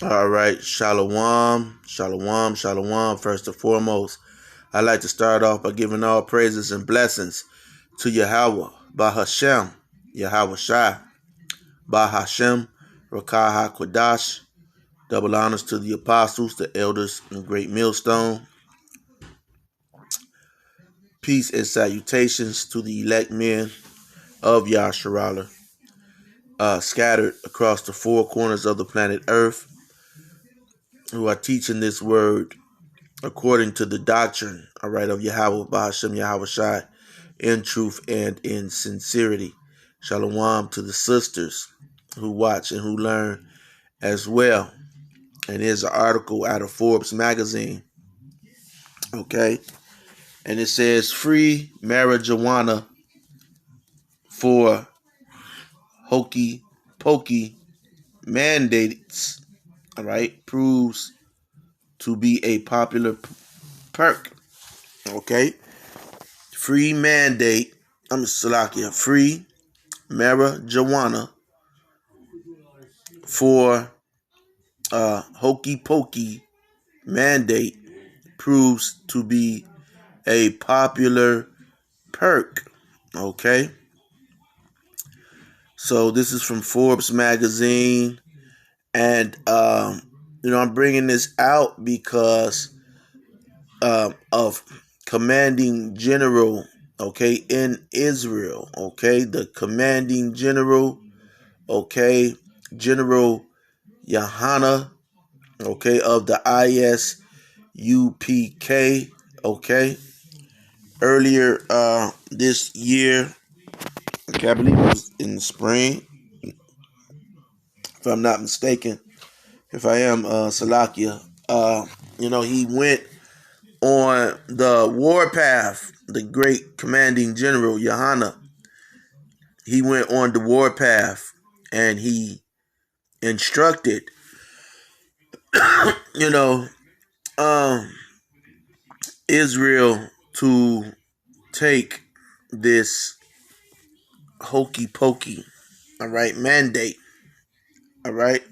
All right, shalom, shalom, shalom. First and foremost, I'd like to start off by giving all praises and blessings to Yahweh, Bahashem, Yahweh Shai, Bahashem, Rakah HaKodash. Double honors to the apostles, the elders, and great millstone. Peace and salutations to the elect men of Yasharala, scattered across the four corners of the planet Earth, who are teaching this word according to the doctrine, all right, of Yahweh, Bahashem, Yahweh Shai, in truth and in sincerity. Shalom to the sisters who watch and who learn as well. And here's an article out of Forbes magazine, okay? And it says, free marijuana for hokey pokey mandates, all right, proves to be a popular perk, okay? Free mandate, Salakia, free marijuana for hokey pokey mandate proves to be a popular perk. Okay. So this is from Forbes magazine. And, I'm bringing this out because of commanding general, okay, in Israel. Okay. The commanding general, okay, General Yahana, okay, of the ISUPK, okay. Earlier this year, okay, I believe it was in the spring, if I'm not mistaken. If I am, Salakia, he went on the warpath, the great commanding general, Yahana. He went on the warpath and he instructed, you know, um, Israel to take this hokey pokey, all right, mandate, all right,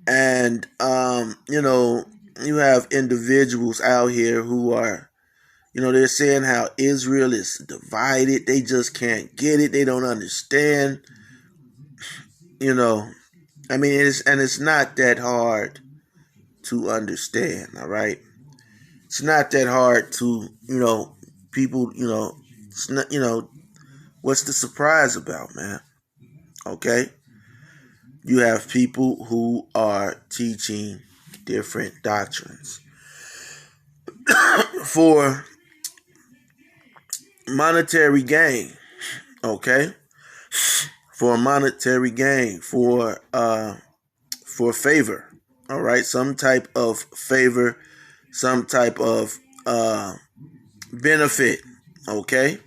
and you have individuals out here who are, they're saying how Israel is divided. They just can't get it. They don't understand. It's not that hard to understand. All right, it's not that hard to, people. It's not. What's the surprise about, man? Okay, you have people who are teaching different doctrines for monetary gain. Okay, for monetary gain, for favor. All right, some type of favor, some type of benefit. Okay,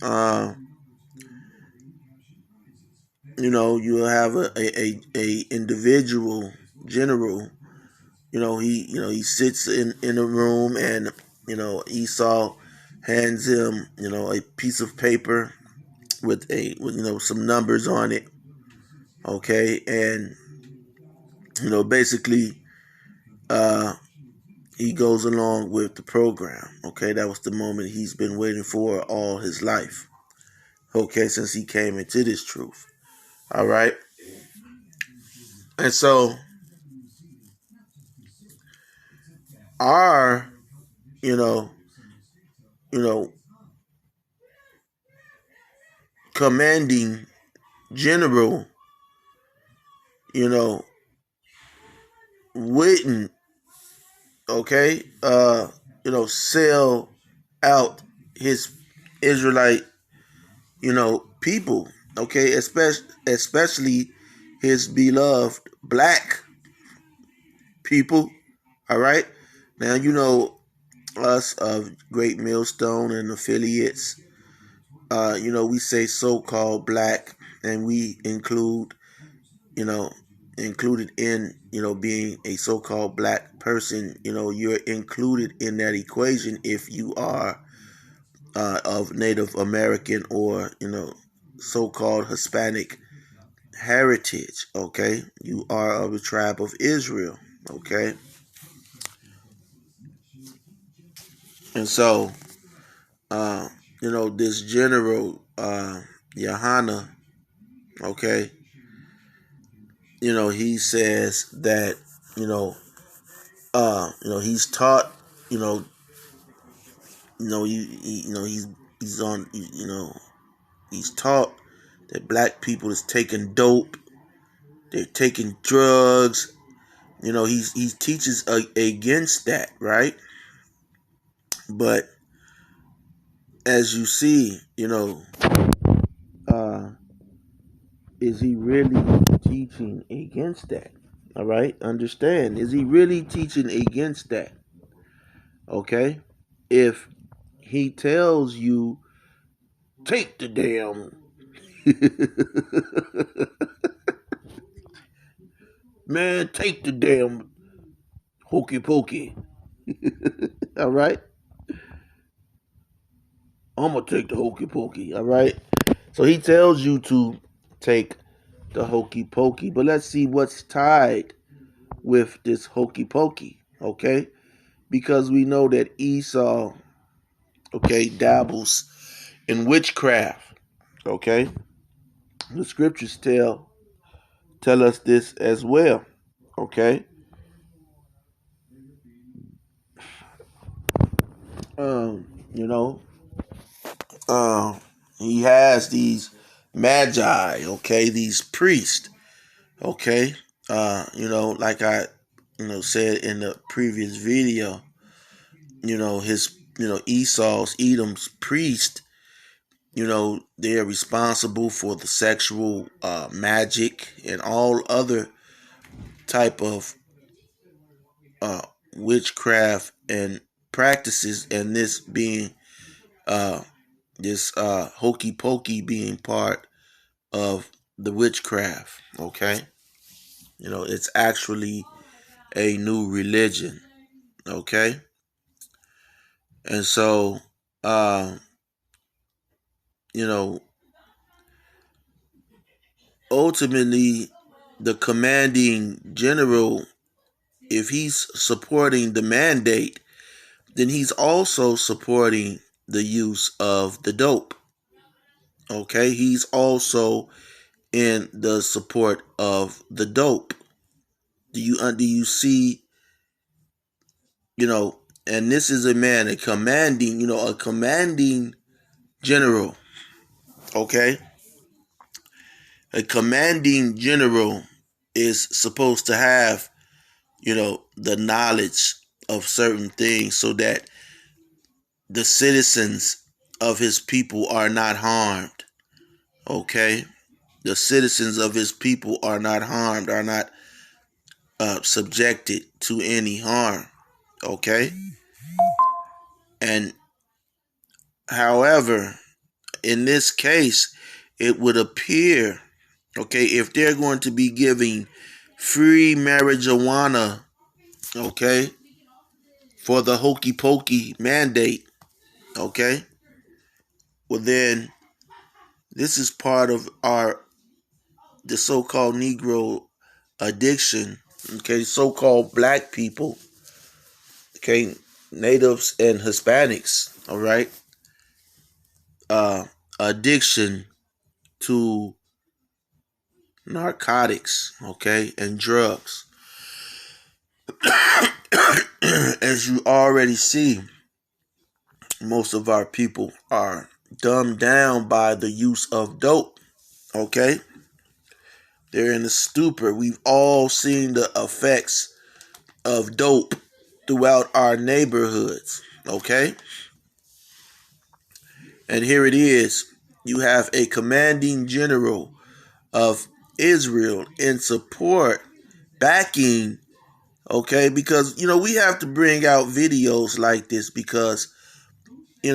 uh, you have a individual general. He sits in a room, and Esau hands him a piece of paper with some numbers on it. Okay, and basically he goes along with the program. Okay, that was the moment he's been waiting for all his life. Okay, since he came into this truth. All right, and so our you know commanding general wouldn't, okay, sell out his Israelite, people, okay, especially his beloved black people. All right, now us of Great Millstone and affiliates. We say so-called black, and we include, included in, being a so-called black person. You're included in that equation if you are of Native American or, so-called Hispanic heritage, okay? You are of the tribe of Israel, okay? And so, uh, this general, Yohana, okay, he says that, he's taught, you know, he's on, he's taught that black people is taking dope, they're taking drugs. He teaches against that, right? But as you see, uh, is he really teaching against that? All right, understand. Is he really teaching against that? Okay, if he tells you take the damn man, take the damn hokey pokey. All right, I'm gonna take the hokey pokey. All right, so he tells you to take the hokey pokey, but let's see what's tied with this hokey pokey. Okay, because we know that Esau, okay, dabbles in witchcraft. Okay, the scriptures tell us this as well. Okay, um, you know, uh, he has these magi. Okay, these priests. Okay, like I, said in the previous video. His, Esau's, Edom's priest. They're responsible for the sexual magic and all other type of uh, witchcraft and practices, and this being this hokey pokey being part of the witchcraft. Okay, it's actually a new religion. Okay, and so uh, you know ultimately the commanding general, if he's supporting the mandate, then he's also supporting the use of the dope. Okay, he's also in the support of the dope. Do you see? And this is a man, a commanding general. Okay, a commanding general is supposed to have the knowledge of certain things so that the citizens of his people are not harmed. Okay, the citizens of his people are not harmed, are not subjected to any harm. Okay, and however, in this case, it would appear, okay, if they're going to be giving free marijuana, okay, for the hokey pokey mandate, okay, well then this is part of the so-called Negro addiction, okay, so-called black people, okay, natives and Hispanics, all right, addiction to narcotics, okay, and drugs. As you already see, most of our people are dumbed down by the use of dope, okay? They're in a stupor. We've all seen the effects of dope throughout our neighborhoods, okay? And here it is. You have a commanding general of Israel in support, backing, okay? Because, we have to bring out videos like this because, a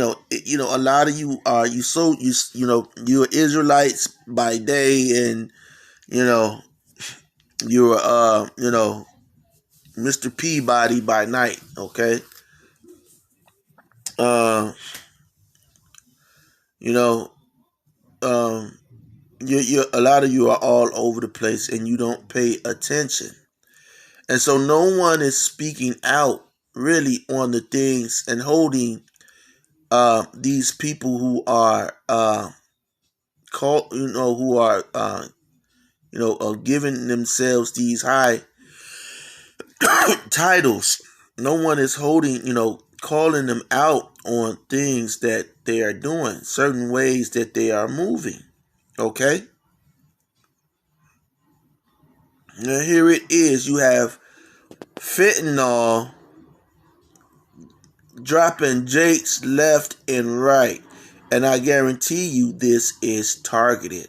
lot of you are, you're Israelites by day and, you're, Mr. Peabody by night, okay? Uh, you know, um, A lot of you are all over the place and you don't pay attention. And so no one is speaking out really on the things and holding these people who are called, who are giving themselves these high titles. No one is holding, calling them out on things that they are doing, certain ways that they are moving. Okay? Now here it is. You have fentanyl dropping jakes left and right. And I guarantee you this is targeted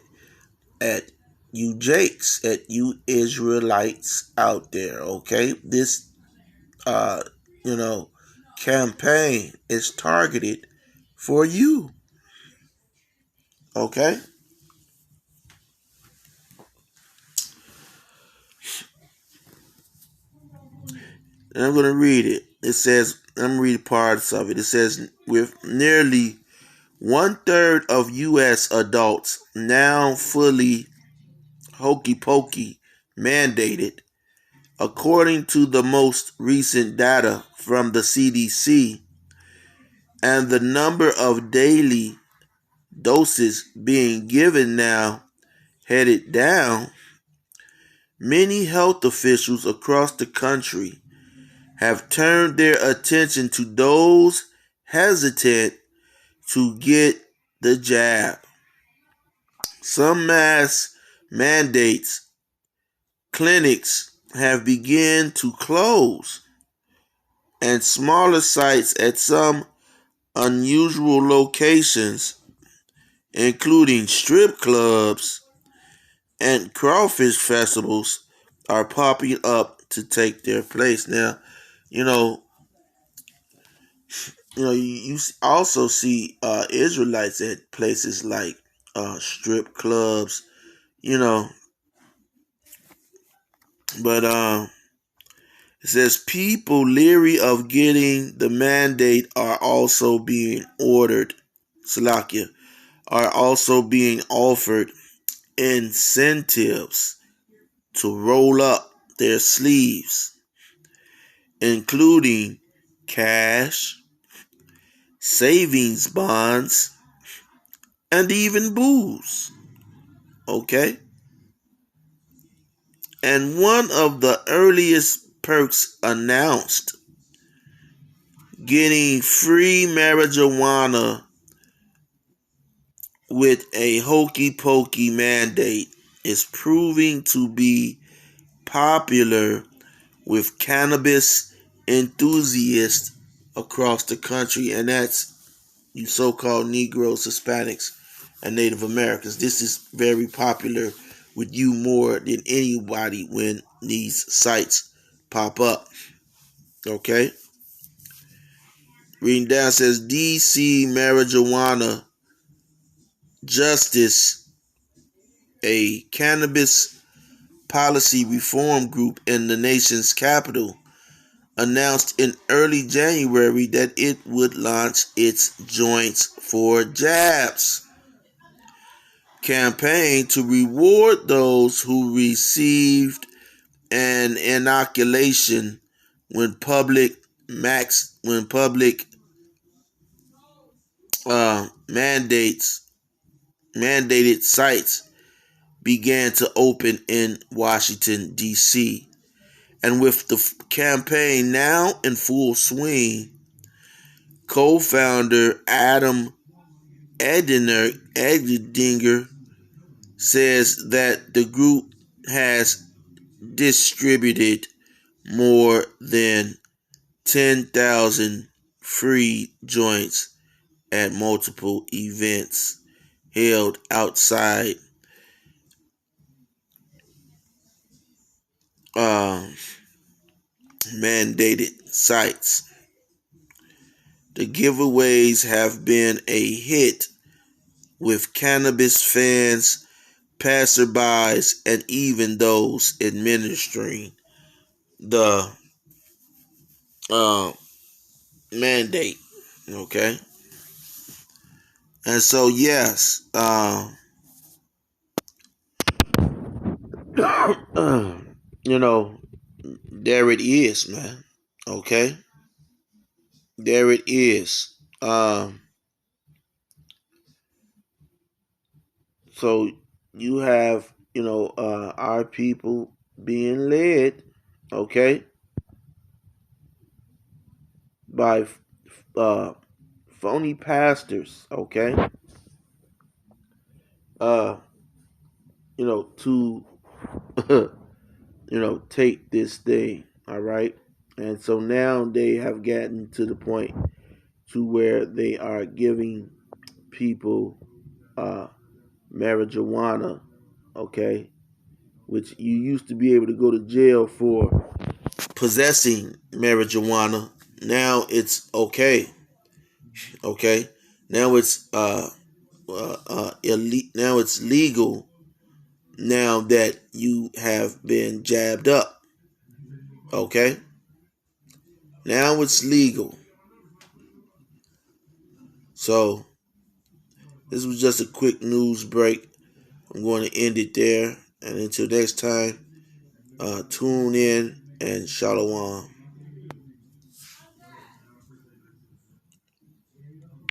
at you jakes, at you Israelites out there, okay? This uh, you know, campaign is targeted for you. Okay? And I'm gonna read it. It says, I'm gonna read parts of it. It says, with nearly 1/3 of US adults now fully hokey pokey mandated, according to the most recent data from the CDC, and the number of daily doses being given now headed down, many health officials across the country have turned their attention to those hesitant to get the jab. Some mass mandates clinics have begun to close, and smaller sites at some unusual locations, including strip clubs and crawfish festivals, are popping up to take their place. Now, you know, you also see Israelites at places like strip clubs, you know, but it says people leery of getting the mandate are also being ordered, Salakia, are also being offered incentives to roll up their sleeves, including cash, savings bonds, and even booze. Okay? And one of the earliest perks announced, getting free marijuana with a hokey pokey mandate, is proving to be popular with cannabis enthusiasts across the country, and that's you so-called Negroes, Hispanics, and Native Americans. This is very popular with you more than anybody when these sites pop up. Okay? Reading down says DC Marijuana Justice, a cannabis policy reform group in the nation's capital, announced in early January that it would launch its Joints for Jabs campaign to reward those who received an inoculation when public mandated sites began to open in Washington, D.C. And with the campaign now in full swing, co-founder Adam Edinger says that the group has distributed more than 10,000 free joints at multiple events held outside mandated sites. The giveaways have been a hit with cannabis fans, passerbys, and even those administering the mandate. Okay? And so, yes, you know, there it is, man. Okay, there it is. So you have, our people being led, okay, by uh, phony pastors, okay, uh, to take this thing, all right, and so now they have gotten to the point to where they are giving people uh, marijuana, okay, which you used to be able to go to jail for possessing marijuana. Now it's okay. Okay. Now it's now it's legal. Now that you have been jabbed up. Okay. Now it's legal. So this was just a quick news break. I'm going to end it there. And until next time, tune in and shalom.